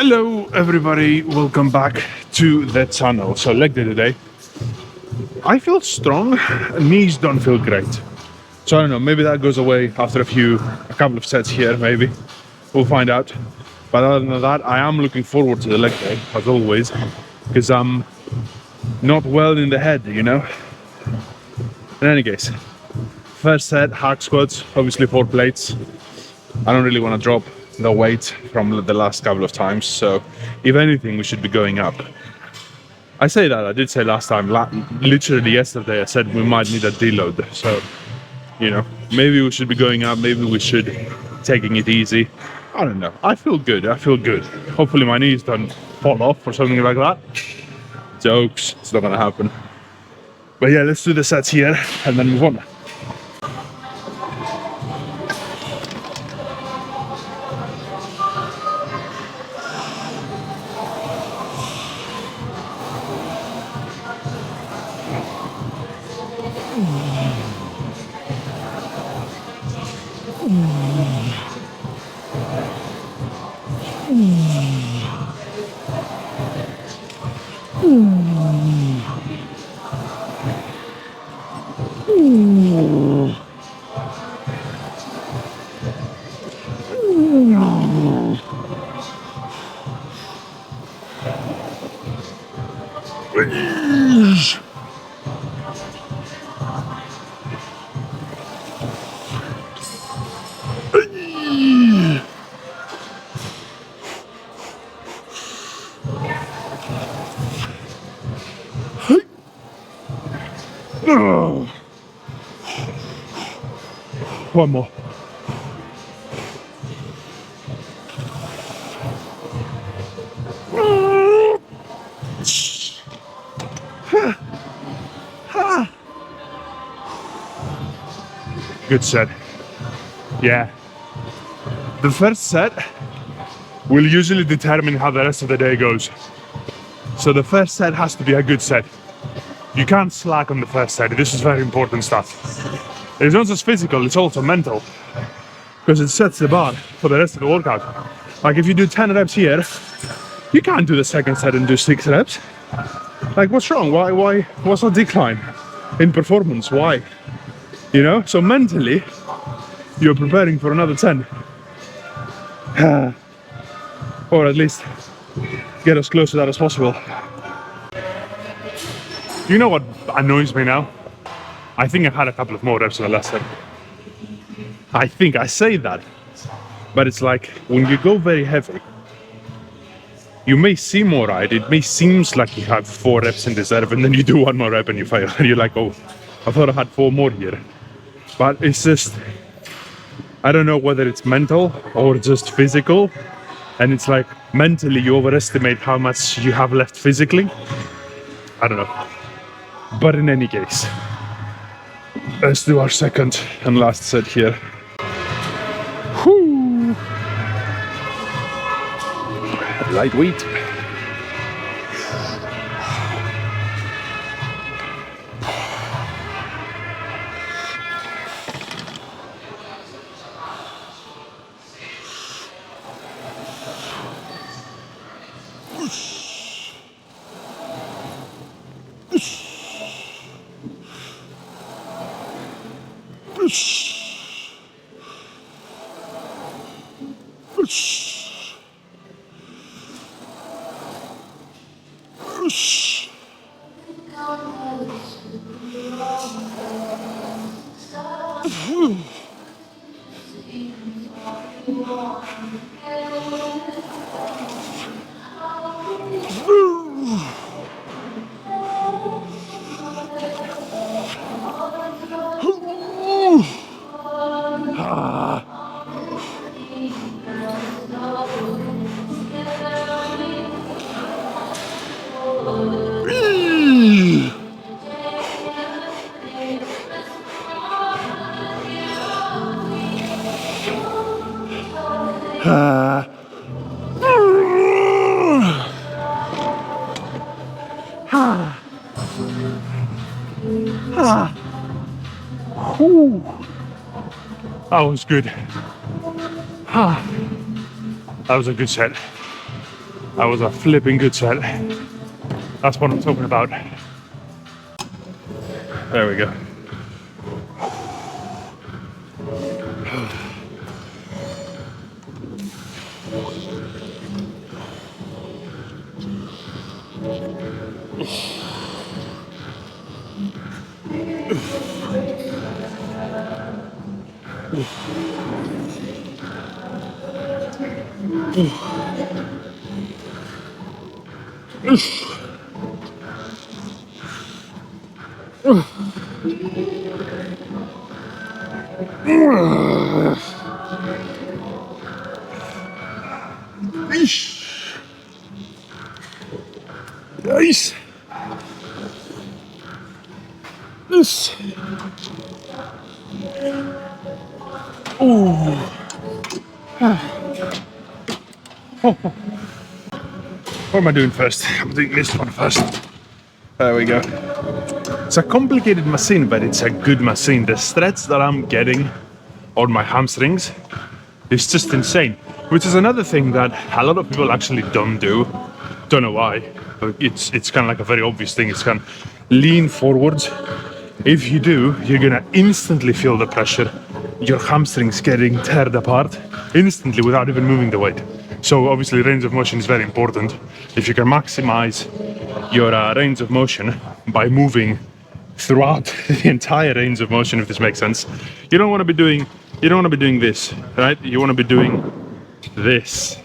Hello everybody, welcome back to the channel. So leg day today. I feel strong, knees don't feel great. So I don't know, maybe that goes away after a couple of sets here, maybe. We'll find out. But other than that, I am looking forward to the leg day, as always, because I'm not well in the head, you know? In any case, first set, hack squats, obviously 4 plates. I don't really want to drop the weight from the last couple of times, so if anything, we should be going up. I say that, I did say last time, literally yesterday, I said we might need a deload, so, you know, maybe we should be going up, maybe we should taking it easy. I don't know, I feel good. Hopefully my knees don't fall off or something like that. Jokes, it's not gonna happen. But yeah, let's do the sets here and then move on. One more. Good set. Yeah. The first set will usually determine how the rest of the day goes. So the first set has to be a good set. You can't slack on the first set. This is very important stuff. It's not just physical, it's also mental. Because it sets the bar for the rest of the workout. Like if you do 10 reps here, you can't do the second set and do 6 reps. Like what's wrong? Why? What's the decline in performance? Why? You know? So mentally, you're preparing for another 10. Or at least get as close to that as possible. You know what annoys me now? I think I've had a couple of more reps in the last set. I think I say that, but it's like when you go very heavy, you may seem alright. It may seem like you have 4 reps in reserve, and then you do 1 more rep and you fail, and you're like, oh, I thought I had 4 more here. But it's just, I don't know whether it's mental or just physical, and it's like mentally you overestimate how much you have left physically. I don't know. But in any case, let's do our second and last set here. Whoo! Lightweight. That was good. That was a good set. That was a flipping good set. That's what I'm talking about. There we go. Nice. This. Oh. What am I doing first? I'm doing this one first. There we go. It's a complicated machine, but it's a good machine. The stretch that I'm getting on my hamstrings is just insane. Which is another thing that a lot of people actually don't do. Don't know why. But it's kind of like a very obvious thing. It's kind of lean forwards. If you do, you're gonna instantly feel the pressure. Your hamstrings getting teared apart instantly without even moving the weight. So obviously range of motion is very important. If you can maximize your range of motion by moving throughout the entire range of motion, if this makes sense, you don't want to be doing this, right? You want to be doing this.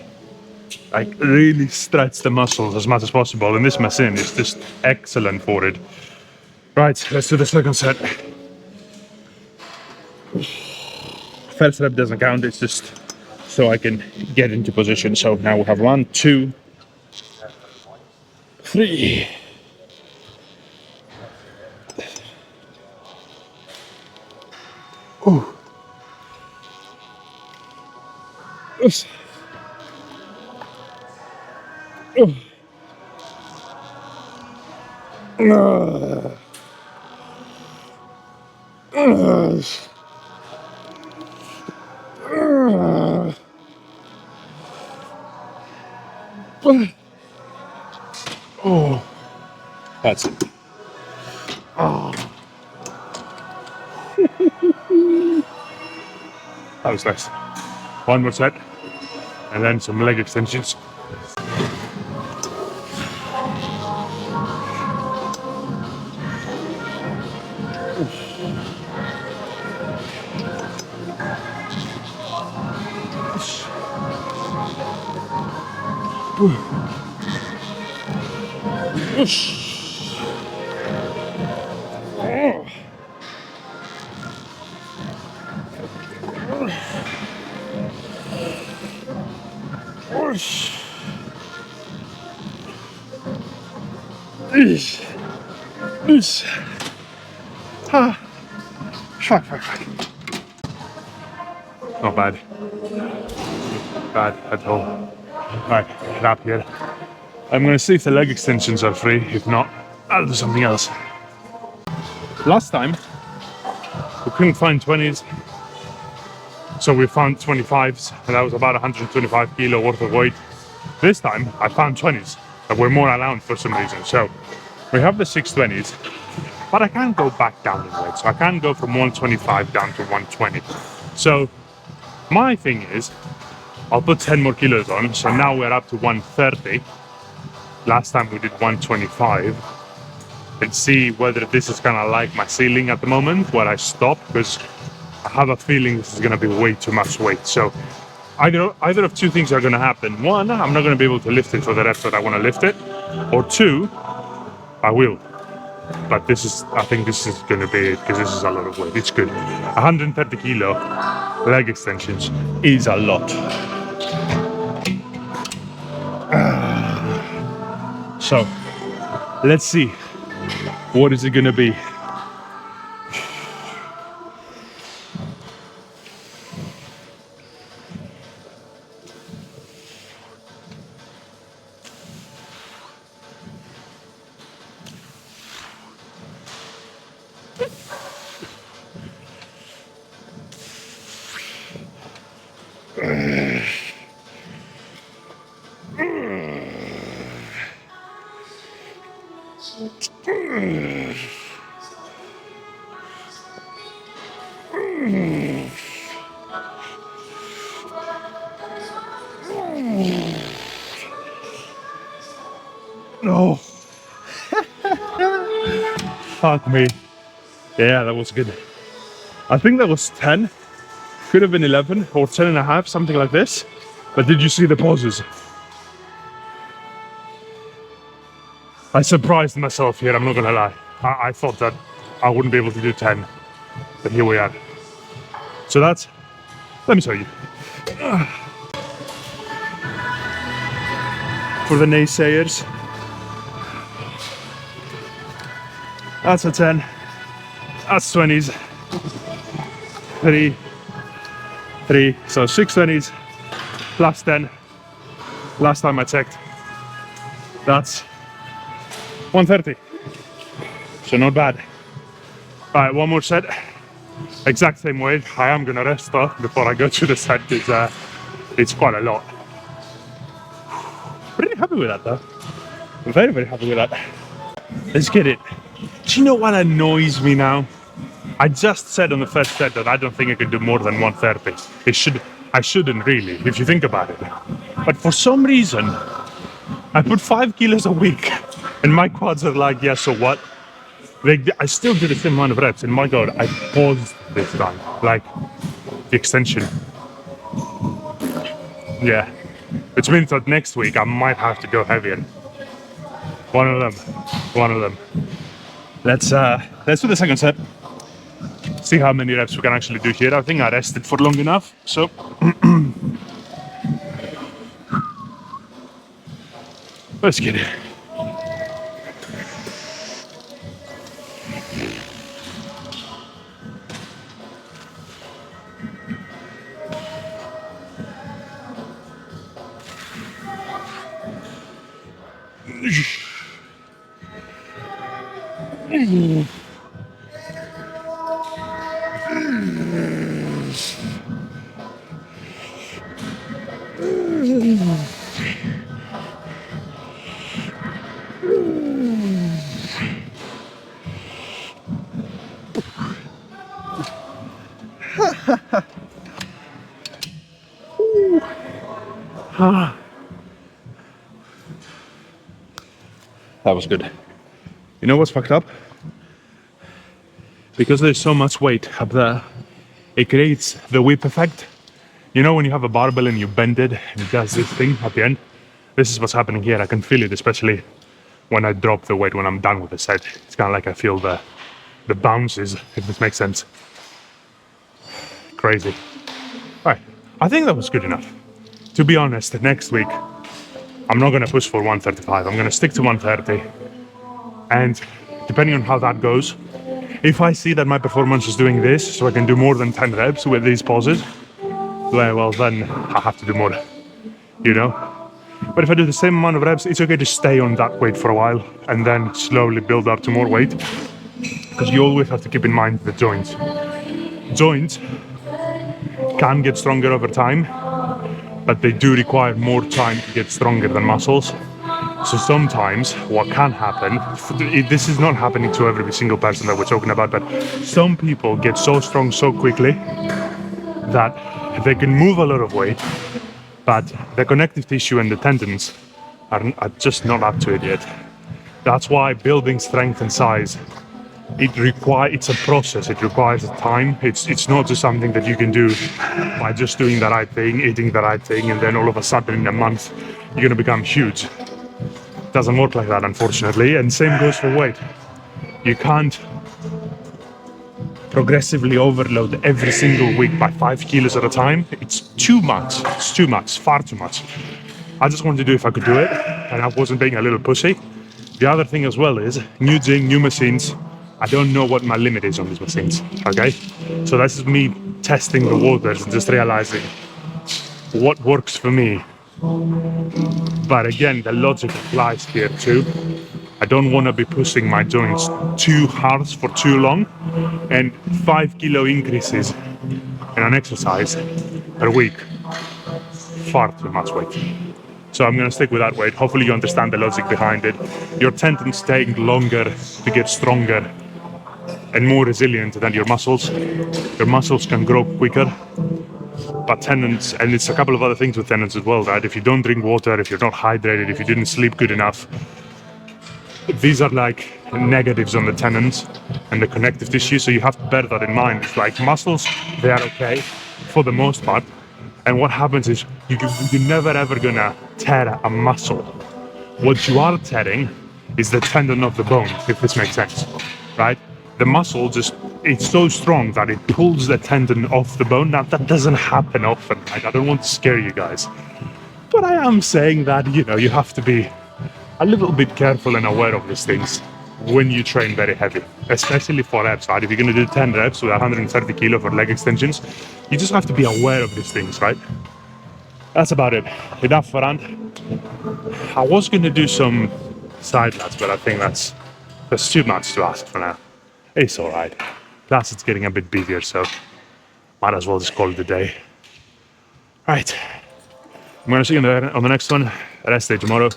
Like really stretch the muscles as much as possible, and this machine is just excellent for it. Right, let's do the second set. First rep doesn't count, it's just so I can get into position. So now we have 1, 2, 3. Ooh. Oops. Ooh. Oh, that's it. Oh. That was nice. One more set, and then some leg extensions. Not bad. Bad at all. Right, wrap here. I'm gonna see if the leg extensions are free. If not, I'll do something else. Last time, we couldn't find 20s, so we found 25s, and that was about 125 kilo worth of weight. This time, I found 20s that were more allowed for some reason. So we have the 620s, but I can't go back down in weight. So I can't go from 125 down to 120. So my thing is, I'll put 10 more kilos on. So now we're up to 130. Last time we did 125. And see whether this is kind of like my ceiling at the moment, where I stop, because I have a feeling this is going to be way too much weight. So either of two things are going to happen. One, I'm not going to be able to lift it for the reps that I want to lift it. Or two, I will. But I think this is going to be it, because this is a lot of weight. It's good. 130 kilo leg extensions is a lot. So let's see. What is it gonna be? No. Fuck me. Yeah, that was good. I think that was 10. Could have been 11 or 10 and a half, something like this. But did you see the pauses? I surprised myself here, I'm not gonna lie. I thought that I wouldn't be able to do 10, but here we are. So that's, let me show you. For the naysayers, that's a 10, that's 20s, 3, so 6 20s, plus 10, last time I checked, that's 130, so not bad. All right, one more set, exact same weight. I am gonna rest though before I go to the set because it's quite a lot. Pretty happy with that though. I'm very, very happy with that. Let's get it. Do you know what annoys me now? I just said on the first set that I don't think I can do more than 130. I shouldn't really, if you think about it. But for some reason, I put 5 kilos a week and my quads are like, yeah, so what? I still do the same amount of reps and my God, I paused this time. Like, the extension. Yeah. Which means that next week I might have to go heavier. One of them. Let's do the second set. See how many reps we can actually do here. I think I rested for long enough, so. Let's get it. That was good. You know what's fucked up? Because there's so much weight up there, it creates the whip effect. You know when you have a barbell and you bend it and it does this thing at the end? This is what's happening here. I can feel it, especially when I drop the weight when I'm done with the set. It's kind of like I feel the bounces, if this makes sense. Crazy. All right, I think that was good enough. To be honest, next week, I'm not gonna push for 135. I'm gonna stick to 130. And depending on how that goes, if I see that my performance is doing this, so I can do more than 10 reps with these pauses, well then I have to do more, you know? But if I do the same amount of reps, it's okay to stay on that weight for a while and then slowly build up to more weight. Because you always have to keep in mind the joints. Joints can get stronger over time, but they do require more time to get stronger than muscles. So sometimes what can happen, this is not happening to every single person that we're talking about, but some people get so strong so quickly that they can move a lot of weight, but the connective tissue and the tendons are just not up to it yet. That's why building strength and size, it's a process, it requires time. It's not just something that you can do by just doing the right thing, eating the right thing, and then all of a sudden in a month, you're gonna become huge. It doesn't work like that, unfortunately, and same goes for weight. You can't progressively overload every single week by 5 kilos at a time. It's too much, far too much. I just wanted to do if I could do it, and I wasn't being a little pussy. The other thing as well is, new gym, new machines, I don't know what my limit is on these machines, okay? So this is me testing the waters and just realizing what works for me. But again, the logic applies here too. I don't want to be pushing my joints too hard for too long, and 5 kilo increases in an exercise per week, far too much weight. So I'm going to stick with that weight. Hopefully you understand the logic behind it. Your tendons take longer to get stronger and more resilient than your muscles. Your muscles can grow quicker, but tendons, and it's a couple of other things with tendons as well, right? If you don't drink water, if you're not hydrated, if you didn't sleep good enough, these are like negatives on the tendons and the connective tissue, so you have to bear that in mind. It's like muscles, they are okay for the most part, and what happens is you're never ever gonna tear a muscle. What you are tearing is the tendon of the bone, if this makes sense, right? The muscle just, it's so strong that it pulls the tendon off the bone. Now that doesn't happen often, right? I don't want to scare you guys, but I am saying that, you know, you have to be a little bit careful and aware of these things when you train very heavy, especially for reps, right? If you're going to do 10 reps with 130 kilo for leg extensions, you just have to be aware of these things, right? That's about it. Enough for rant. I was going to do some side lats, but I think that's too much to ask for now. It's all right. Plus, it's getting a bit busier, so might as well just call it a day. Right. I'm going to see you on the next one. Rest day tomorrow.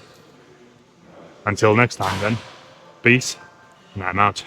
Until next time then, peace, and I'm out.